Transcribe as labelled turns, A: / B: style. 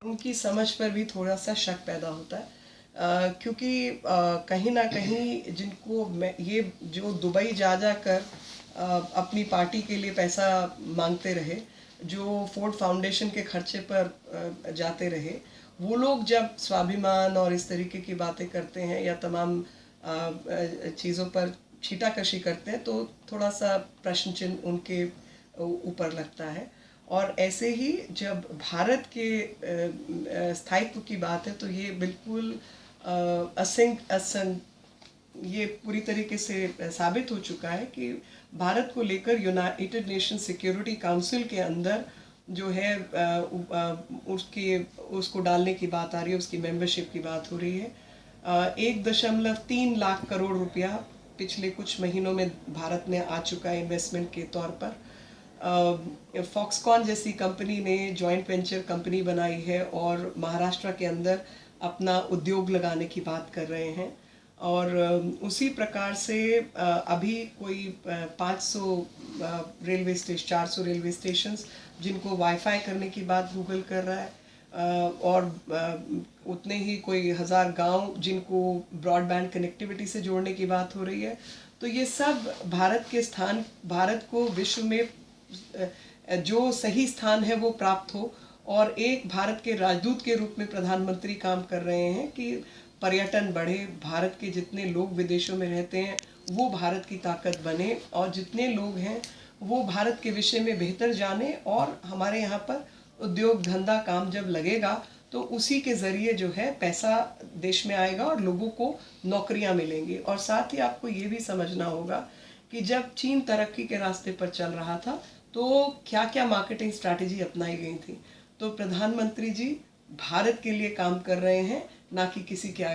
A: उनकी समझ पर भी थोड़ा-सा शक पैदा होता है। क्योंकि कहीं न कहीं ये जो दुबई जा कर अपनी पार्टी के लिए पैसा माँगते रहे, जो फोर्ड फाउंडेशन के खर्चे पर जाते रहे, वो लोग जब स्वाभिमान और इस तरीके की बातें करते हैं या तमाम चीज़ों पर छीटाकशी करते हैं, तो थोड़ा-सा प्रश्न चिन्ह उनके ऊपर लगता है। और ऐसे ही जब भारत के स्थायित्व की बात है, तो ये बिल्कुल ये पूरी तरीके से साबित हो चुका है कि भारत को लेकर यूनाइटेड नेशन सिक्योरिटी काउंसिल के अंदर जो है उसको डालने की बात आ रही है, उसकी मेंबरशिप की बात हो रही है। 1.3 लाख करोड़ रुपया पिछले कुछ महीनों में भारत में आ चुका है इन्वेस्टमेंट के तौर पर। फॉक्सकॉन जैसी कंपनी ने जॉइंट वेंचर कंपनी बनाई है और महाराष्ट्र के अंदर अपना उद्योग लगाने की बात कर रहे हैं। और उसी प्रकार से अभी कोई 500 रेलवे स्टेशन 400 रेलवे स्टेशंस जिनको वाईफाई करने की बात गूगल कर रहा है, और उतने ही कोई 1000 गांव जिनको ब्रॉडबैंड कनेक्टिविटी से जोड़ने की बात हो रही है। तो ये सब भारत को विश्व में जो सही स्थान है वो प्राप्त हो, और एक भारत के राजदूत के रूप में प्रधानमंत्री काम कर रहे हैं कि पर्यटन बढ़े, भारत के जितने लोग विदेशों में रहते हैं वो भारत की ताकत बने, और जितने लोग हैं वो भारत के विषय में बेहतर जाने, और हमारे यहाँ पर उद्योग धंधा काम जब लगेगा तो उसी के ज़रिए जो है पैसा देश में आएगा और लोगों को नौकरियां मिलेंगी। और साथ ही आपको ये भी समझना होगा कि जब चीन तरक्की के रास्ते पर चल रहा था तो क्या क्या मार्केटिंग स्ट्रैटेजी अपनाई गई थी। तो प्रधानमंत्री जी भारत के लिए काम कर रहे हैं, ना कि किसी के आगे।